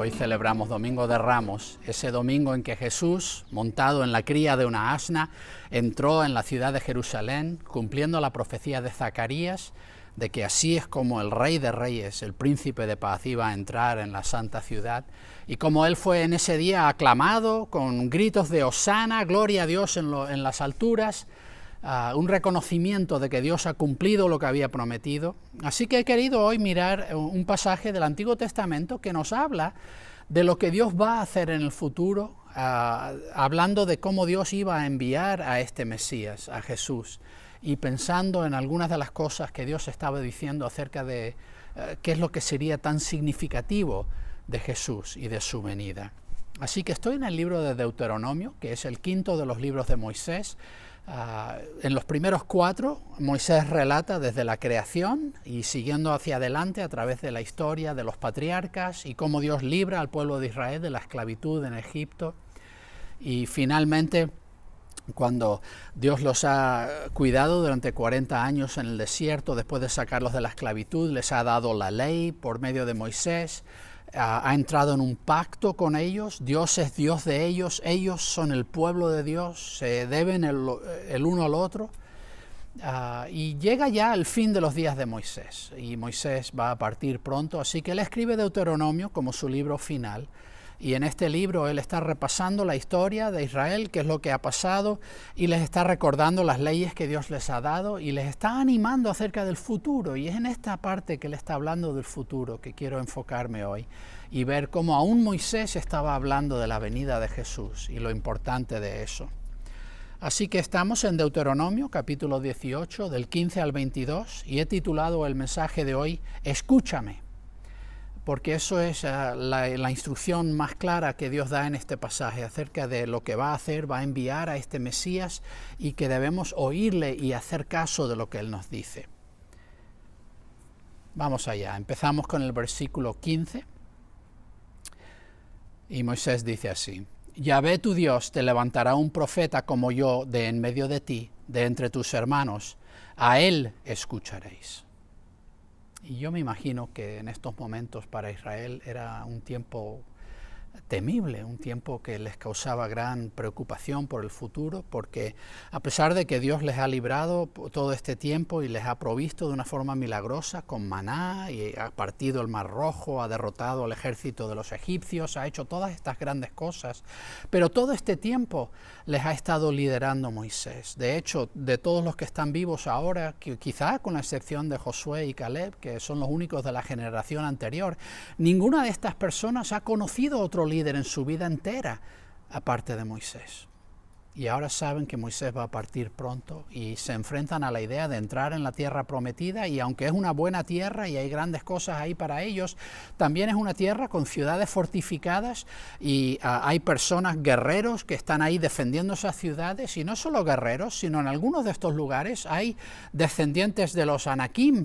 Hoy celebramos Domingo de Ramos, ese domingo en que Jesús, montado en la cría de una asna, entró en la ciudad de Jerusalén, cumpliendo la profecía de Zacarías, de que así es como el Rey de Reyes, el Príncipe de Paz, iba a entrar en la santa ciudad, y como él fue en ese día aclamado con gritos de Hosana, gloria a Dios en las alturas, un reconocimiento de que Dios ha cumplido lo que había prometido. Así que he querido hoy mirar un pasaje del Antiguo Testamento que nos habla de lo que Dios va a hacer en el futuro, hablando de cómo Dios iba a enviar a este Mesías, a Jesús, y pensando en algunas de las cosas que Dios estaba diciendo acerca de qué es lo que sería tan significativo de Jesús y de su venida. Así que estoy en el libro de Deuteronomio, que es el quinto de los libros de Moisés. En los primeros 4, Moisés relata desde la creación y siguiendo hacia adelante a través de la historia de los patriarcas y cómo Dios libra al pueblo de Israel de la esclavitud en Egipto. Y finalmente, cuando Dios los ha cuidado durante 40 años en el desierto, después de sacarlos de la esclavitud, les ha dado la ley por medio de Moisés, ha entrado en un pacto con ellos. Dios es Dios de ellos son el pueblo de Dios, se deben el uno al otro, y llega ya el fin de los días de Moisés, y Moisés va a partir pronto, así que él escribe Deuteronomio como su libro final. Y en este libro él está repasando la historia de Israel, qué es lo que ha pasado, y les está recordando las leyes que Dios les ha dado, y les está animando acerca del futuro. Y es en esta parte que él está hablando del futuro que quiero enfocarme hoy, y ver cómo aún Moisés estaba hablando de la venida de Jesús y lo importante de eso. Así que estamos en Deuteronomio, capítulo 18, del 15 al 22, y he titulado el mensaje de hoy, Escúchame, porque eso es la instrucción más clara que Dios da en este pasaje acerca de lo que va a hacer, va a enviar a este Mesías y que debemos oírle y hacer caso de lo que Él nos dice. Vamos allá, empezamos con el versículo 15 y Moisés dice así: Yahvé tu Dios te levantará un profeta como yo de en medio de ti, de entre tus hermanos, a él escucharéis. Y yo me imagino que en estos momentos para Israel era un tiempo temible, un tiempo que les causaba gran preocupación por el futuro, porque a pesar de que Dios les ha librado todo este tiempo y les ha provisto de una forma milagrosa con maná, y ha partido el Mar Rojo, ha derrotado al ejército de los egipcios, ha hecho todas estas grandes cosas, pero todo este tiempo les ha estado liderando Moisés. De hecho, de todos los que están vivos ahora, que quizá con la excepción de Josué y Caleb, que son los únicos de la generación anterior, ninguna de estas personas ha conocido otro líder en su vida entera, aparte de Moisés. Y ahora saben que Moisés va a partir pronto y se enfrentan a la idea de entrar en la tierra prometida, y aunque es una buena tierra y hay grandes cosas ahí para ellos, también es una tierra con ciudades fortificadas y hay personas, guerreros, que están ahí defendiendo esas ciudades, y no solo guerreros, sino en algunos de estos lugares hay descendientes de los Anakim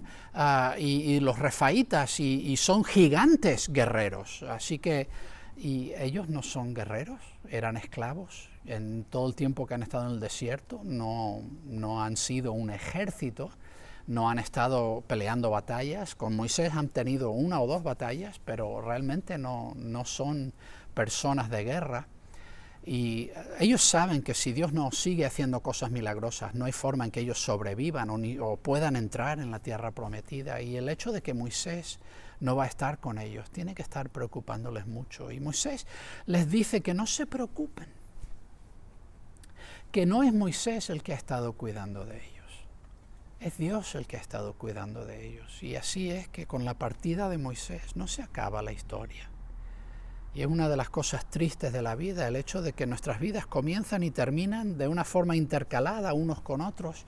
y los Refaitas, y son gigantes guerreros. Así que y ellos no son guerreros, eran esclavos. En todo el tiempo que han estado en el desierto no han sido un ejército, no han estado peleando batallas. Con Moisés han tenido 1 o 2 batallas, pero realmente no son personas de guerra. Y ellos saben que si Dios no sigue haciendo cosas milagrosas, no hay forma en que ellos sobrevivan o puedan entrar en la tierra prometida. Y el hecho de que Moisés no va a estar con ellos tiene que estar preocupándoles mucho. Y Moisés les dice que no se preocupen, que no es Moisés el que ha estado cuidando de ellos, es Dios el que ha estado cuidando de ellos. Y así es que con la partida de Moisés no se acaba la historia. Y es una de las cosas tristes de la vida, el hecho de que nuestras vidas comienzan y terminan de una forma intercalada unos con otros.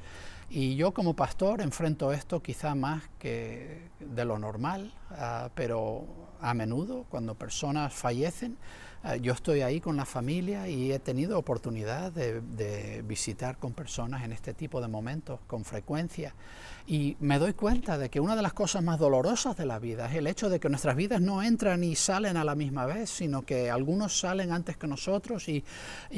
Y yo como pastor enfrento esto quizá más que de lo normal, pero a menudo cuando personas fallecen, yo estoy ahí con la familia y he tenido oportunidad de visitar con personas en este tipo de momentos con frecuencia. Y me doy cuenta de que una de las cosas más dolorosas de la vida es el hecho de que nuestras vidas no entran y salen a la misma vez, sino que algunos salen antes que nosotros, y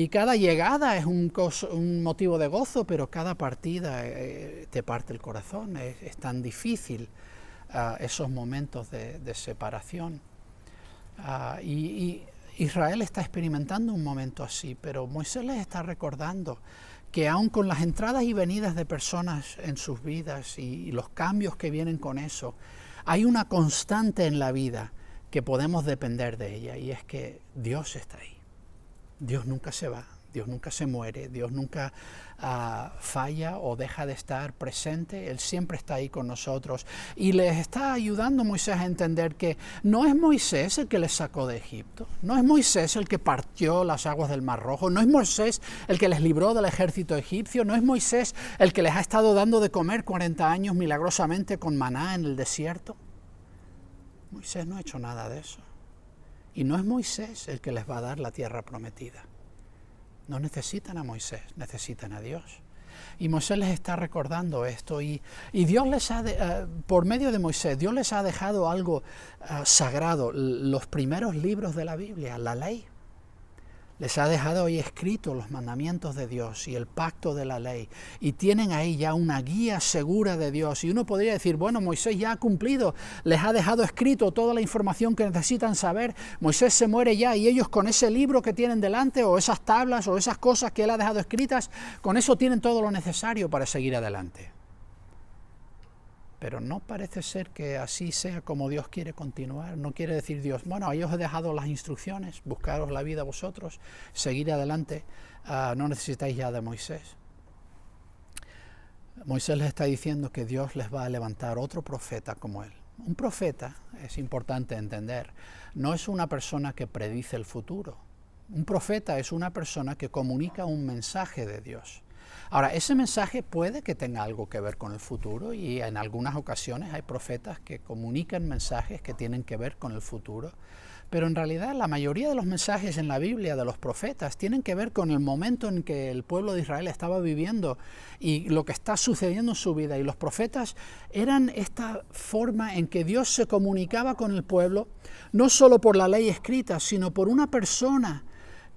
cada llegada es un motivo de gozo, pero cada partida te parte el corazón. Es tan difícil esos momentos de separación. Y Israel está experimentando un momento así, pero Moisés les está recordando que aun con las entradas y venidas de personas en sus vidas y los cambios que vienen con eso, hay una constante en la vida que podemos depender de ella, y es que Dios está ahí. Dios nunca se va, Dios nunca se muere, Dios nunca falla o deja de estar presente. Él siempre está ahí con nosotros, y les está ayudando Moisés a entender que no es Moisés el que les sacó de Egipto, no es Moisés el que partió las aguas del Mar Rojo, no es Moisés el que les libró del ejército egipcio, no es Moisés el que les ha estado dando de comer 40 años milagrosamente con maná en el desierto. Moisés no ha hecho nada de eso, y no es Moisés el que les va a dar la tierra prometida. No necesitan a Moisés, necesitan a Dios. Y Moisés les está recordando esto, y Dios les ha, por medio de Moisés, Dios les ha dejado algo sagrado, los primeros libros de la Biblia, la ley. Les ha dejado ahí escritos los mandamientos de Dios y el pacto de la ley, y tienen ahí ya una guía segura de Dios. Y uno podría decir, bueno, Moisés ya ha cumplido, les ha dejado escrito toda la información que necesitan saber, Moisés se muere ya, y ellos con ese libro que tienen delante, o esas tablas, o esas cosas que él ha dejado escritas, con eso tienen todo lo necesario para seguir adelante. Pero no parece ser que así sea como Dios quiere continuar. No quiere decir Dios, bueno, yo os he dejado las instrucciones, buscaros la vida vosotros, seguir adelante, no necesitáis ya de Moisés. Moisés les está diciendo que Dios les va a levantar otro profeta como él. Un profeta, es importante entender, no es una persona que predice el futuro. Un profeta es una persona que comunica un mensaje de Dios. Ahora, ese mensaje puede que tenga algo que ver con el futuro, y en algunas ocasiones hay profetas que comunican mensajes que tienen que ver con el futuro, pero en realidad la mayoría de los mensajes en la Biblia de los profetas tienen que ver con el momento en que el pueblo de Israel estaba viviendo y lo que está sucediendo en su vida. Y los profetas eran esta forma en que Dios se comunicaba con el pueblo, no solo por la ley escrita, sino por una persona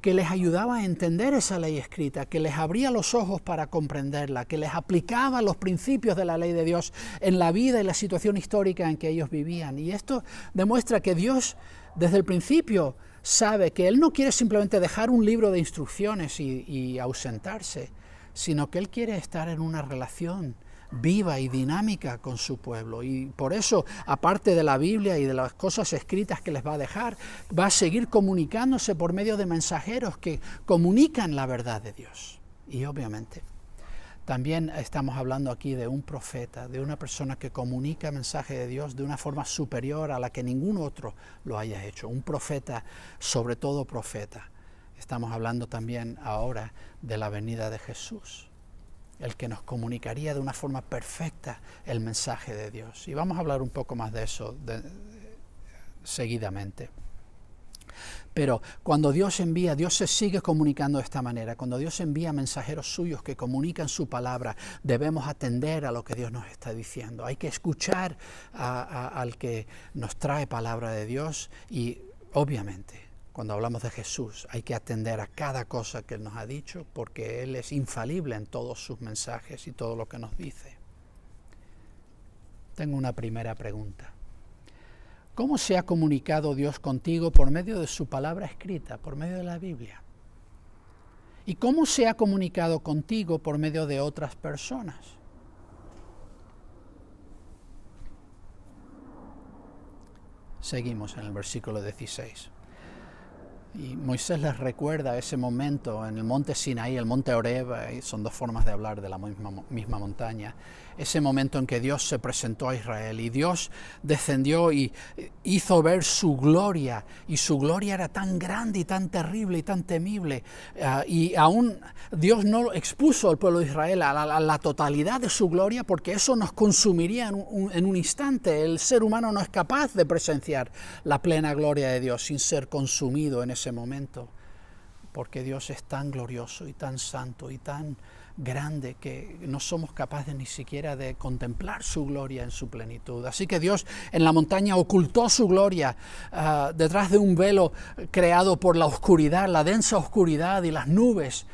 que les ayudaba a entender esa ley escrita, que les abría los ojos para comprenderla, que les aplicaba los principios de la ley de Dios en la vida y la situación histórica en que ellos vivían. Y esto demuestra que Dios, desde el principio, sabe que Él no quiere simplemente dejar un libro de instrucciones y ausentarse, sino que Él quiere estar en una relación viva y dinámica con su pueblo, y por eso, aparte de la Biblia y de las cosas escritas que les va a dejar, va a seguir comunicándose por medio de mensajeros que comunican la verdad de Dios. Y obviamente también estamos hablando aquí de un profeta, de una persona que comunica el mensaje de Dios de una forma superior a la que ningún otro lo haya hecho. Un profeta, sobre todo profeta. Estamos hablando también ahora de la venida de Jesús, el que nos comunicaría de una forma perfecta el mensaje de Dios. Y vamos a hablar un poco más de eso seguidamente. Pero cuando Dios envía, Dios se sigue comunicando de esta manera. Cuando Dios envía mensajeros suyos que comunican su palabra, debemos atender a lo que Dios nos está diciendo. Hay que escuchar al que nos trae palabra de Dios, y obviamente, cuando hablamos de Jesús, hay que atender a cada cosa que Él nos ha dicho, porque Él es infalible en todos sus mensajes y todo lo que nos dice. Tengo una primera pregunta. ¿Cómo se ha comunicado Dios contigo por medio de su palabra escrita, por medio de la Biblia? ¿Y cómo se ha comunicado contigo por medio de otras personas? Seguimos en el versículo 16. Y Moisés les recuerda ese momento en el monte Sinaí, el monte Horeb, son dos formas de hablar de la misma montaña, ese momento en que Dios se presentó a Israel, y Dios descendió y hizo ver su gloria, y su gloria era tan grande y tan terrible y tan temible, y aún Dios no expuso al pueblo de Israel a la totalidad de su gloria, porque eso nos consumiría en un instante. El ser humano no es capaz de presenciar la plena gloria de Dios sin ser consumido en ese momento, porque Dios es tan glorioso y tan santo y tan grande que no somos capaces ni siquiera de contemplar su gloria en su plenitud. Así que Dios en la montaña ocultó su gloria detrás de un velo creado por la oscuridad, la densa oscuridad y las nubes,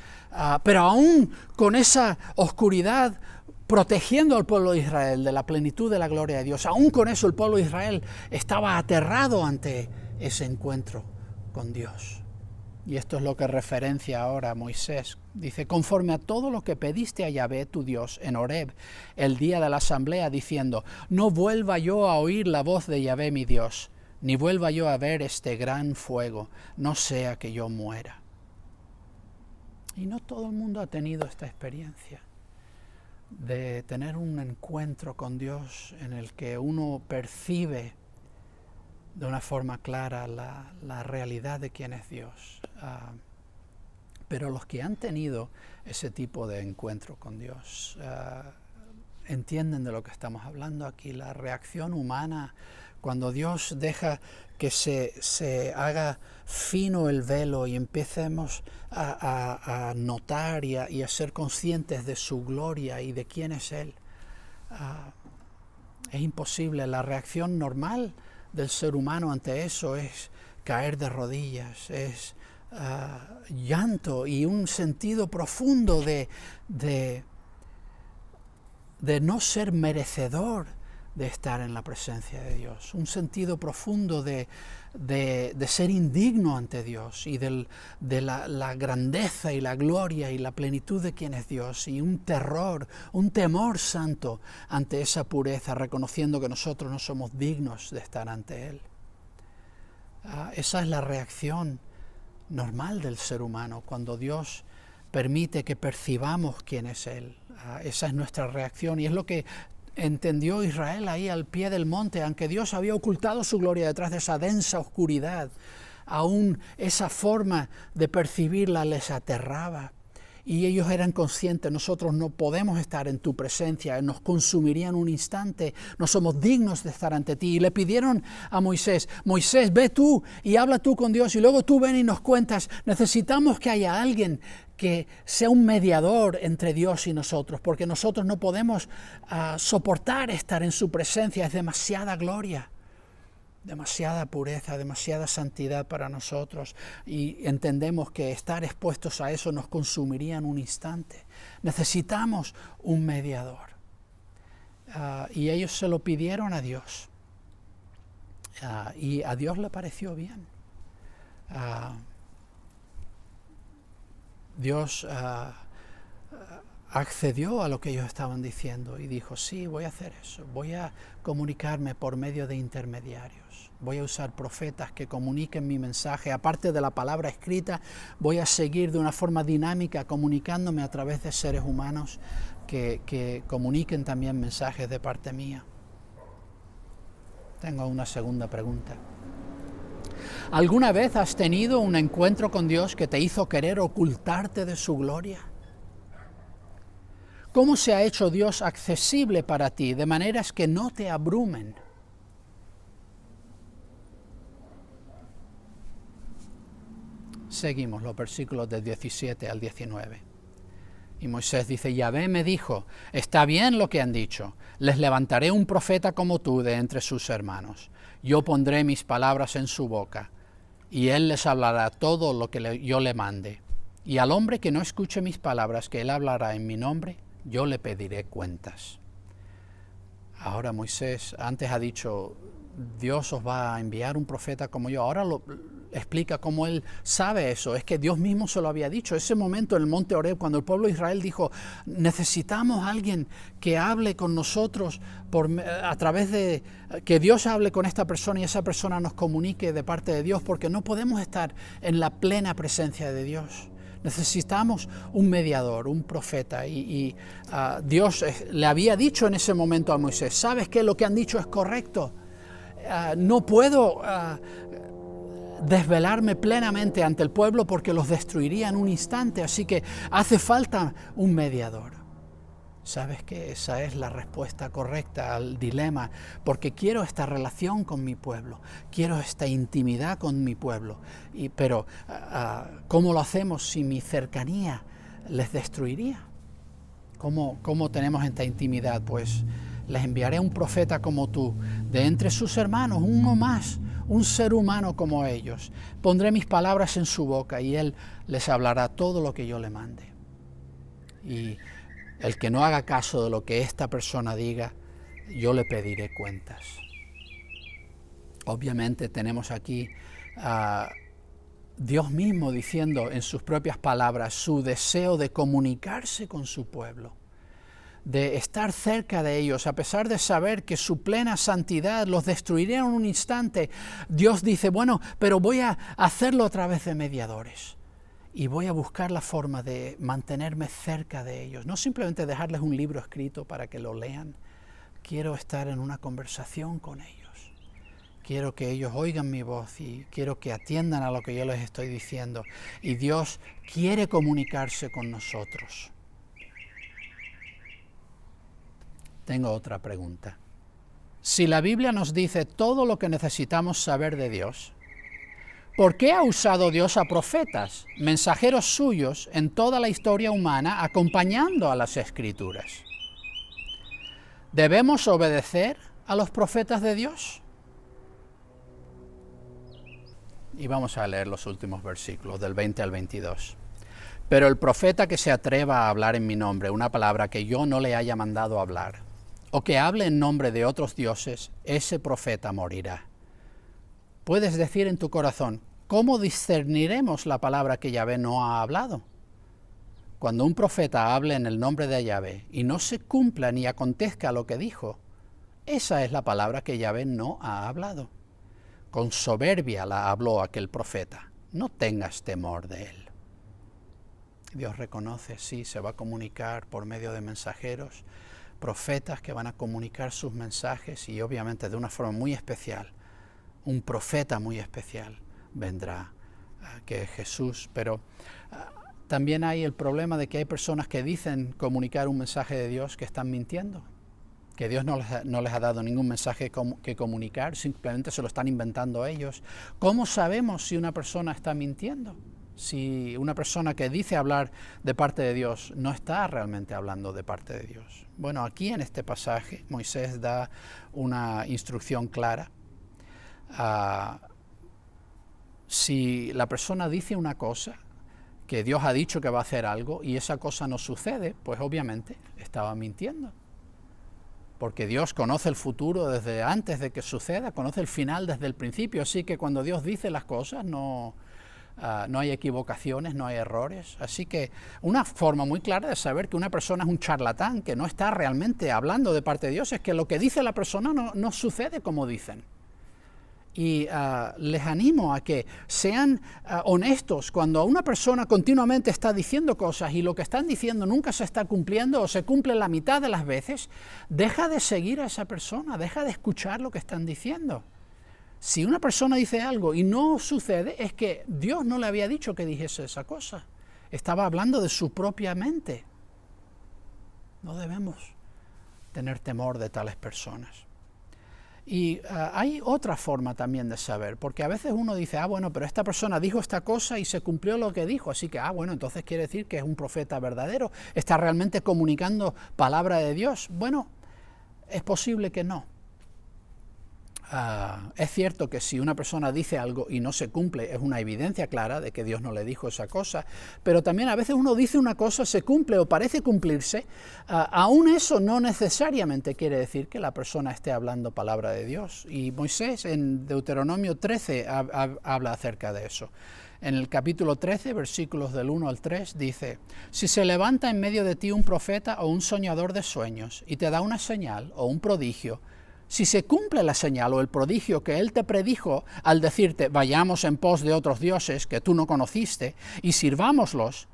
pero aún con esa oscuridad protegiendo al pueblo de Israel de la plenitud de la gloria de Dios. Aún con eso el pueblo de Israel estaba aterrado ante ese encuentro con Dios. Y esto es lo que referencia ahora a Moisés. Dice, conforme a todo lo que pediste a Yahvé tu Dios en Horeb, el día de la asamblea, diciendo, no vuelva yo a oír la voz de Yahvé mi Dios, ni vuelva yo a ver este gran fuego, no sea que yo muera. Y no todo el mundo ha tenido esta experiencia de tener un encuentro con Dios en el que uno percibe de una forma clara la realidad de quién es Dios. Pero los que han tenido ese tipo de encuentro con Dios entienden de lo que estamos hablando aquí. La reacción humana cuando Dios deja que se haga fino el velo y empecemos a notar y a ser conscientes de su gloria y de quién es Él. Es imposible. La reacción normal del ser humano ante eso es caer de rodillas, es llanto y un sentido profundo de no ser merecedor de estar en la presencia de Dios, un sentido profundo de ser indigno ante Dios y de la grandeza y la gloria y la plenitud de quien es Dios, y un terror, un temor santo ante esa pureza, reconociendo que nosotros no somos dignos de estar ante Él. Esa es la reacción normal del ser humano cuando Dios permite que percibamos quién es Él. Esa es nuestra reacción y es lo que entendió Israel ahí al pie del monte. Aunque Dios había ocultado su gloria detrás de esa densa oscuridad, aún esa forma de percibirla les aterraba. Y ellos eran conscientes, nosotros no podemos estar en tu presencia, nos consumiría en un instante, no somos dignos de estar ante ti. Y le pidieron a Moisés, Moisés, ve tú y habla tú con Dios y luego tú ven y nos cuentas. Necesitamos que haya alguien que sea un mediador entre Dios y nosotros, porque nosotros no podemos soportar estar en su presencia, es demasiada gloria. Demasiada pureza, demasiada santidad para nosotros, y entendemos que estar expuestos a eso nos consumiría en un instante. Necesitamos un mediador. Y ellos se lo pidieron a Dios. Y a Dios le pareció bien. Dios accedió a lo que ellos estaban diciendo y dijo, sí, voy a hacer eso, voy a comunicarme por medio de intermediarios, voy a usar profetas que comuniquen mi mensaje, aparte de la palabra escrita, voy a seguir de una forma dinámica comunicándome a través de seres humanos que comuniquen también mensajes de parte mía. Tengo una segunda pregunta. ¿Alguna vez has tenido un encuentro con Dios que te hizo querer ocultarte de su gloria? ¿Cómo se ha hecho Dios accesible para ti de maneras que no te abrumen? Seguimos los versículos del 17 al 19. Y Moisés dice, Yahvé me dijo, está bien lo que han dicho, les levantaré un profeta como tú de entre sus hermanos. Yo pondré mis palabras en su boca, y él les hablará todo lo que yo le mande. Y al hombre que no escuche mis palabras, que él hablará en mi nombre, yo le pediré cuentas. Ahora Moisés antes ha dicho, Dios os va a enviar un profeta como yo. Ahora lo explica cómo él sabe eso. Es que Dios mismo se lo había dicho. Ese momento en el monte Horeb, cuando el pueblo de Israel dijo, necesitamos a alguien que hable con nosotros a través de que Dios hable con esta persona y esa persona nos comunique de parte de Dios, porque no podemos estar en la plena presencia de Dios. Necesitamos un mediador, un profeta, y Dios le había dicho en ese momento a Moisés, ¿sabes qué? Lo que han dicho es correcto. No puedo desvelarme plenamente ante el pueblo porque los destruiría en un instante, así que hace falta un mediador. ¿Sabes qué? Esa es la respuesta correcta al dilema, porque quiero esta relación con mi pueblo, quiero esta intimidad con mi pueblo, pero ¿cómo lo hacemos si mi cercanía les destruiría? ¿Cómo tenemos esta intimidad? Pues les enviaré un profeta como tú, de entre sus hermanos, uno más, un ser humano como ellos. Pondré mis palabras en su boca y él les hablará todo lo que yo le mande. Y el que no haga caso de lo que esta persona diga, yo le pediré cuentas. Obviamente tenemos aquí a Dios mismo diciendo en sus propias palabras su deseo de comunicarse con su pueblo, de estar cerca de ellos, a pesar de saber que su plena santidad los destruiría en un instante. Dios dice, bueno, pero voy a hacerlo a través de mediadores y voy a buscar la forma de mantenerme cerca de ellos, no simplemente dejarles un libro escrito para que lo lean. Quiero estar en una conversación con ellos. Quiero que ellos oigan mi voz y quiero que atiendan a lo que yo les estoy diciendo. Y Dios quiere comunicarse con nosotros. Tengo otra pregunta. Si la Biblia nos dice todo lo que necesitamos saber de Dios, ¿por qué ha usado Dios a profetas, mensajeros suyos, en toda la historia humana, acompañando a las Escrituras? ¿Debemos obedecer a los profetas de Dios? Y vamos a leer los últimos versículos, del 20 al 22. Pero el profeta que se atreva a hablar en mi nombre, una palabra que yo no le haya mandado hablar, o que hable en nombre de otros dioses, ese profeta morirá. Puedes decir en tu corazón, ¿cómo discerniremos la palabra que Yahvé no ha hablado? Cuando un profeta hable en el nombre de Yahvé y no se cumpla ni acontezca lo que dijo, esa es la palabra que Yahvé no ha hablado. Con soberbia la habló aquel profeta. No tengas temor de él. Dios reconoce, sí, se va a comunicar por medio de mensajeros, profetas que van a comunicar sus mensajes y obviamente de una forma muy especial. Un profeta muy especial vendrá, que es Jesús. Pero también hay el problema de que hay personas que dicen comunicar un mensaje de Dios que están mintiendo. Que Dios no les ha dado ningún mensaje que comunicar, simplemente se lo están inventando ellos. ¿Cómo sabemos si una persona está mintiendo? Si una persona que dice hablar de parte de Dios no está realmente hablando de parte de Dios. Bueno, aquí en este pasaje Moisés da una instrucción clara. Si la persona dice una cosa, que Dios ha dicho que va a hacer algo y esa cosa no sucede, pues obviamente estaba mintiendo. Porque Dios conoce el futuro desde antes de que suceda, conoce el final desde el principio, así que cuando Dios dice las cosas no hay equivocaciones, no hay errores. Así que una forma muy clara de saber que una persona es un charlatán, que no está realmente hablando de parte de Dios, es que lo que dice la persona no sucede como dicen. Y les animo a que sean honestos cuando una persona continuamente está diciendo cosas y lo que están diciendo nunca se está cumpliendo o se cumple la mitad de las veces. Deja de seguir a esa persona, deja de escuchar lo que están diciendo. Si una persona dice algo y no sucede, es que Dios no le había dicho que dijese esa cosa. Estaba hablando de su propia mente. No debemos tener temor de tales personas. Y hay otra forma también de saber, porque a veces uno dice, bueno, pero esta persona dijo esta cosa y se cumplió lo que dijo, así que, bueno, entonces quiere decir que es un profeta verdadero, está realmente comunicando palabra de Dios. Bueno, es posible que no. Es cierto que si una persona dice algo y no se cumple, es una evidencia clara de que Dios no le dijo esa cosa, pero también a veces uno dice una cosa, se cumple o parece cumplirse, aún eso no necesariamente quiere decir que la persona esté hablando palabra de Dios. Y Moisés en Deuteronomio 13 habla acerca de eso. En el capítulo 13, versículos del 1 al 3, dice, si se levanta en medio de ti un profeta o un soñador de sueños y te da una señal o un prodigio, si se cumple la señal o el prodigio que él te predijo al decirte, vayamos en pos de otros dioses que tú no conociste y sirvámoslos,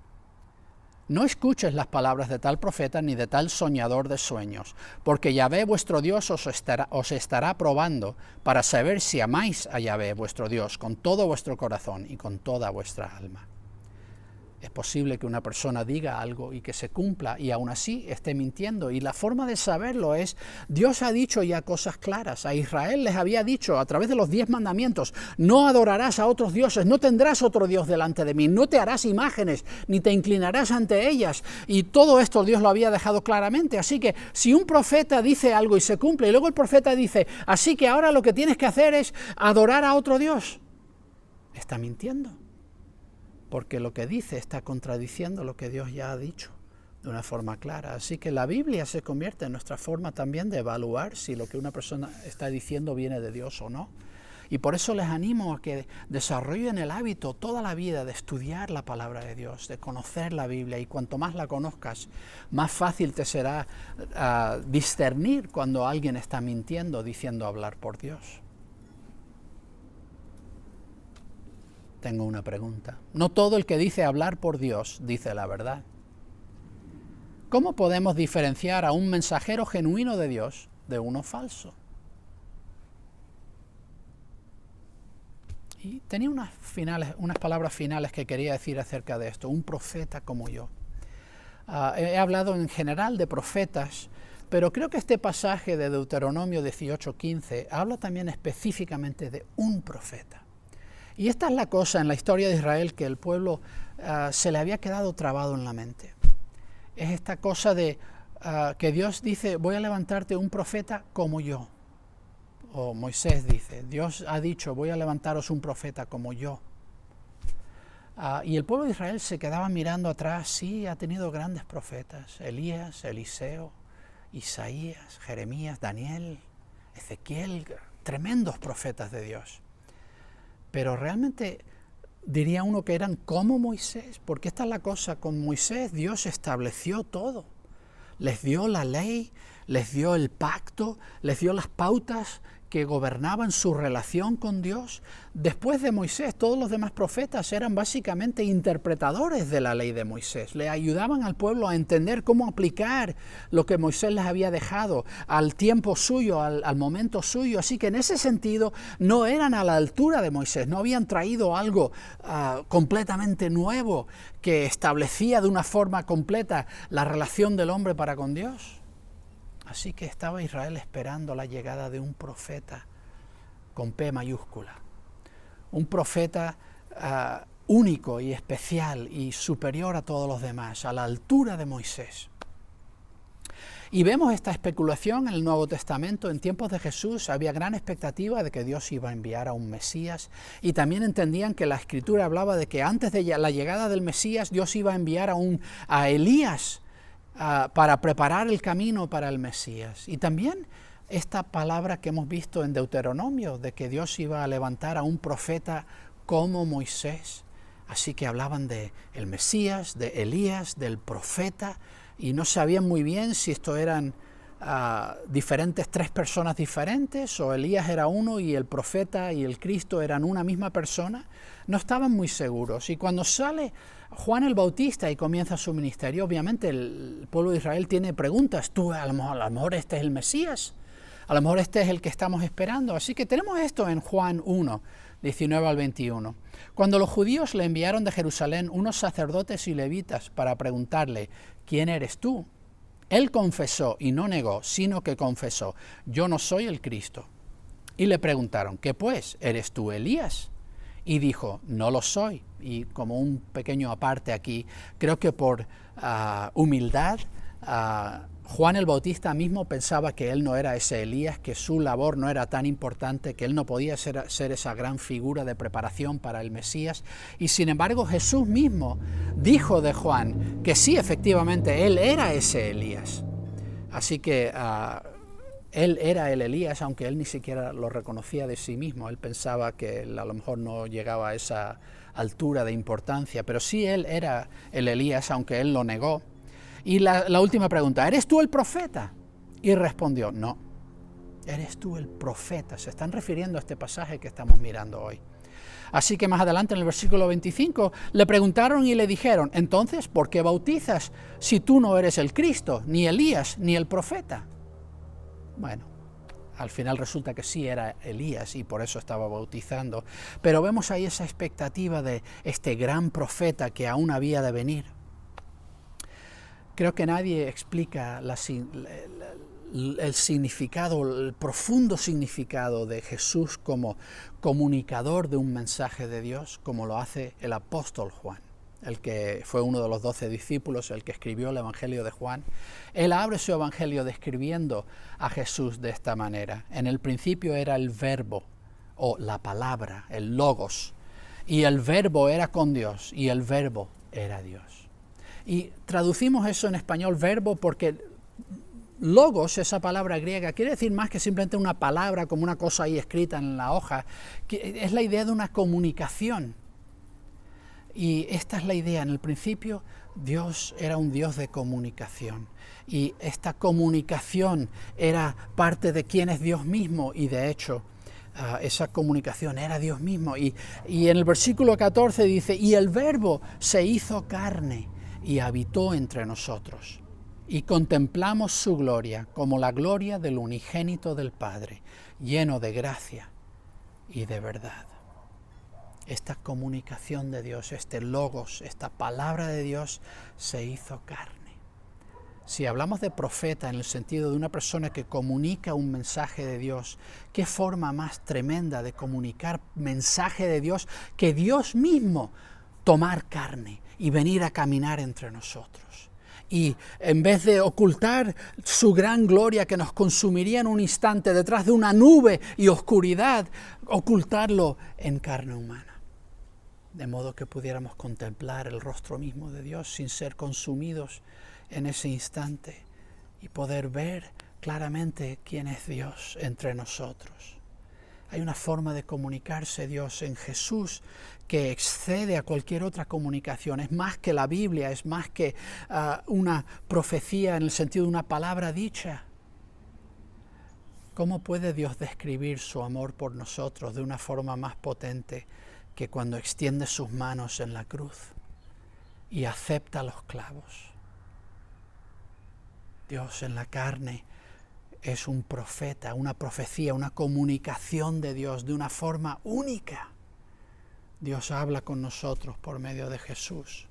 no escuches las palabras de tal profeta ni de tal soñador de sueños, porque Yahvé vuestro Dios os estará probando para saber si amáis a Yahvé vuestro Dios con todo vuestro corazón y con toda vuestra alma. Es posible que una persona diga algo y que se cumpla y aún así esté mintiendo. Y la forma de saberlo es, Dios ha dicho ya cosas claras. A Israel les había dicho a través de los 10 mandamientos, no adorarás a otros dioses, no tendrás otro Dios delante de mí, no te harás imágenes, ni te inclinarás ante ellas. Y todo esto Dios lo había dejado claramente. Así que si un profeta dice algo y se cumple, y luego el profeta dice, así que ahora lo que tienes que hacer es adorar a otro Dios, está mintiendo. Porque lo que dice está contradiciendo lo que Dios ya ha dicho de una forma clara. Así que la Biblia se convierte en nuestra forma también de evaluar si lo que una persona está diciendo viene de Dios o no. Y por eso les animo a que desarrollen el hábito toda la vida de estudiar la palabra de Dios, de conocer la Biblia, y cuanto más la conozcas, más fácil te será discernir cuando alguien está mintiendo diciendo hablar por Dios. Tengo una pregunta. No todo el que dice hablar por Dios dice la verdad. ¿Cómo podemos diferenciar a un mensajero genuino de Dios de uno falso? Y tenía unas palabras finales que quería decir acerca de esto. Un profeta como yo. He hablado en general de profetas, pero creo que este pasaje de Deuteronomio 18:15 habla también específicamente de un profeta. Y esta es la cosa en la historia de Israel que el pueblo se le había quedado trabado en la mente. Es esta cosa de que Dios dice, voy a levantarte un profeta como yo. O Moisés dice, Dios ha dicho, voy a levantaros un profeta como yo. Y el pueblo de Israel se quedaba mirando atrás. Sí, ha tenido grandes profetas, Elías, Eliseo, Isaías, Jeremías, Daniel, Ezequiel, tremendos profetas de Dios. Pero realmente diría uno que eran como Moisés, porque esta es la cosa, con Moisés Dios estableció todo. Les dio la ley, les dio el pacto, les dio las pautas que gobernaban su relación con Dios. Después de Moisés, todos los demás profetas eran básicamente interpretadores de la ley de Moisés. Le ayudaban al pueblo a entender cómo aplicar lo que Moisés les había dejado al tiempo suyo, al momento suyo. Así que en ese sentido no eran a la altura de Moisés, no habían traído algo completamente nuevo que establecía de una forma completa la relación del hombre para con Dios. Así que estaba Israel esperando la llegada de un profeta con P mayúscula. Un profeta único y especial y superior a todos los demás, a la altura de Moisés. Y vemos esta especulación en el Nuevo Testamento. En tiempos de Jesús había gran expectativa de que Dios iba a enviar a un Mesías, y también entendían que la Escritura hablaba de que antes de la llegada del Mesías Dios iba a enviar a Elías para preparar el camino para el Mesías. Y también esta palabra que hemos visto en Deuteronomio, de que Dios iba a levantar a un profeta como Moisés. Así que hablaban de el Mesías, de Elías, del profeta, y no sabían muy bien si esto eran tres personas diferentes, o Elías era uno y el profeta y el Cristo eran una misma persona. No estaban muy seguros. Y cuando sale Juan el Bautista y comienza su ministerio, obviamente el pueblo de Israel tiene preguntas. A lo mejor este es el Mesías, a lo mejor este es el que estamos esperando. Así que tenemos esto en Juan 1, 19 al 21. Cuando los judíos le enviaron de Jerusalén unos sacerdotes y levitas para preguntarle, ¿quién eres tú? Él confesó y no negó, sino que confesó, yo no soy el Cristo. Y le preguntaron, ¿qué pues? ¿Eres tú Elías? Y dijo, no lo soy. Y como un pequeño aparte aquí, creo que por humildad, Juan el Bautista mismo pensaba que él no era ese Elías, que su labor no era tan importante, que él no podía ser esa gran figura de preparación para el Mesías. Y sin embargo Jesús mismo dijo de Juan que sí, efectivamente, él era ese Elías. Así que él era el Elías, aunque él ni siquiera lo reconocía de sí mismo. Él pensaba que él a lo mejor no llegaba a esa altura de importancia, pero sí él era el Elías, aunque él lo negó. Y la última pregunta, ¿eres tú el profeta? Y respondió, no, eres tú el profeta. Se están refiriendo a este pasaje que estamos mirando hoy. Así que más adelante en el versículo 25 le preguntaron y le dijeron, entonces, ¿por qué bautizas si tú no eres el Cristo, ni Elías, ni el profeta? Bueno, al final resulta que sí era Elías y por eso estaba bautizando. Pero vemos ahí esa expectativa de este gran profeta que aún había de venir. Creo que nadie explica el significado, el profundo significado de Jesús como comunicador de un mensaje de Dios, como lo hace el apóstol Juan, el que fue uno de los 12 discípulos, el que escribió el Evangelio de Juan. Él abre su Evangelio describiendo a Jesús de esta manera. En el principio era el verbo, o la palabra, el logos, y el verbo era con Dios, y el verbo era Dios. Y traducimos eso en español verbo porque logos, esa palabra griega, quiere decir más que simplemente una palabra como una cosa ahí escrita en la hoja, que es la idea de una comunicación. Y esta es la idea. En el principio, Dios era un Dios de comunicación. Y esta comunicación era parte de quién es Dios mismo. Y de hecho, esa comunicación era Dios mismo. Y en el versículo 14 dice, y el Verbo se hizo carne y habitó entre nosotros. Y contemplamos su gloria como la gloria del unigénito del Padre, lleno de gracia y de verdad. Esta comunicación de Dios, este logos, esta palabra de Dios se hizo carne. Si hablamos de profeta en el sentido de una persona que comunica un mensaje de Dios, ¿qué forma más tremenda de comunicar mensaje de Dios que Dios mismo tomar carne y venir a caminar entre nosotros? Y en vez de ocultar su gran gloria que nos consumiría en un instante detrás de una nube y oscuridad, ocultarlo en carne humana. De modo que pudiéramos contemplar el rostro mismo de Dios sin ser consumidos en ese instante y poder ver claramente quién es Dios entre nosotros. Hay una forma de comunicarse Dios en Jesús que excede a cualquier otra comunicación. Es más que la Biblia, es más que una profecía en el sentido de una palabra dicha. ¿Cómo puede Dios describir su amor por nosotros de una forma más potente que cuando extiende sus manos en la cruz y acepta los clavos? Dios en la carne es un profeta, una profecía, una comunicación de Dios de una forma única. Dios habla con nosotros por medio de Jesús.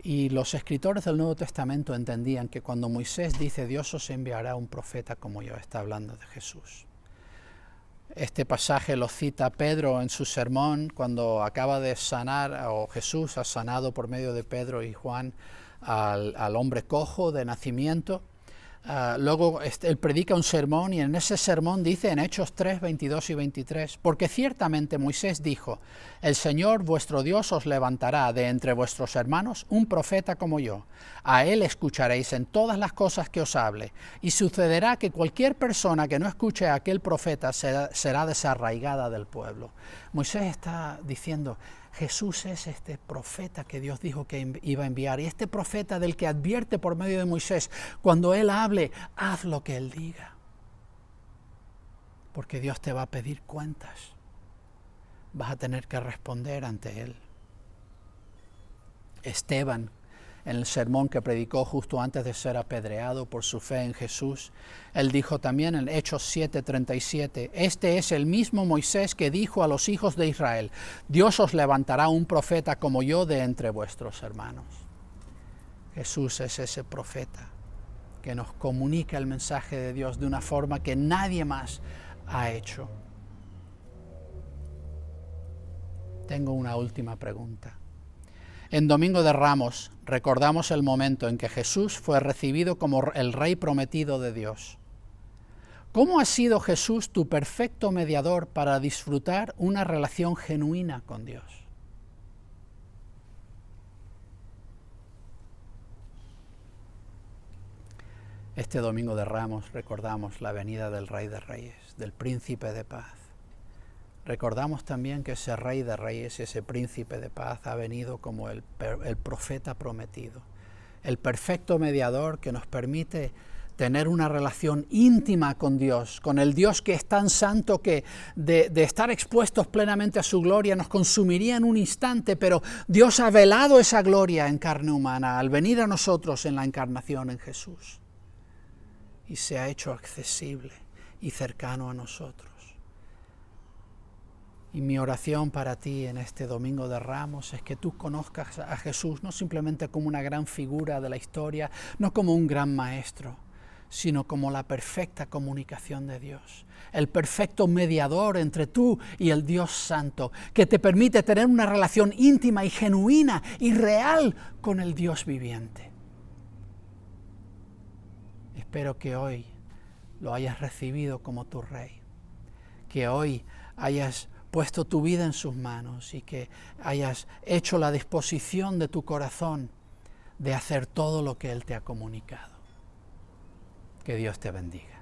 Y los escritores del Nuevo Testamento entendían que cuando Moisés dice Dios os enviará un profeta como yo, está hablando de Jesús. Este pasaje lo cita Pedro en su sermón cuando acaba de sanar, o Jesús ha sanado por medio de Pedro y Juan al hombre cojo de nacimiento. Luego él predica un sermón y en ese sermón dice en Hechos 3, 22 y 23, porque ciertamente Moisés dijo, el Señor vuestro Dios os levantará de entre vuestros hermanos un profeta como yo. A él escucharéis en todas las cosas que os hable, y sucederá que cualquier persona que no escuche a aquel profeta será desarraigada del pueblo. Moisés está diciendo, Jesús es este profeta que Dios dijo que iba a enviar. Y este profeta del que advierte por medio de Moisés, cuando él hable, haz lo que él diga. Porque Dios te va a pedir cuentas. Vas a tener que responder ante él. Esteban, en el sermón que predicó justo antes de ser apedreado por su fe en Jesús, él dijo también en Hechos 7:37, este es el mismo Moisés que dijo a los hijos de Israel, Dios os levantará un profeta como yo de entre vuestros hermanos. Jesús es ese profeta que nos comunica el mensaje de Dios de una forma que nadie más ha hecho. Tengo una última pregunta. En Domingo de Ramos recordamos el momento en que Jesús fue recibido como el Rey prometido de Dios. ¿Cómo ha sido Jesús tu perfecto mediador para disfrutar una relación genuina con Dios? Este Domingo de Ramos recordamos la venida del Rey de Reyes, del Príncipe de Paz. Recordamos también que ese Rey de Reyes, ese Príncipe de Paz, ha venido como el profeta prometido, el perfecto mediador que nos permite tener una relación íntima con Dios, con el Dios que es tan santo que de estar expuestos plenamente a su gloria nos consumiría en un instante, pero Dios ha velado esa gloria en carne humana al venir a nosotros en la encarnación en Jesús y se ha hecho accesible y cercano a nosotros. Y mi oración para ti en este Domingo de Ramos es que tú conozcas a Jesús no simplemente como una gran figura de la historia, no como un gran maestro, sino como la perfecta comunicación de Dios, el perfecto mediador entre tú y el Dios Santo, que te permite tener una relación íntima y genuina y real con el Dios viviente. Espero que hoy lo hayas recibido como tu Rey, que hoy hayas puesto tu vida en sus manos y que hayas hecho la disposición de tu corazón de hacer todo lo que Él te ha comunicado. Que Dios te bendiga.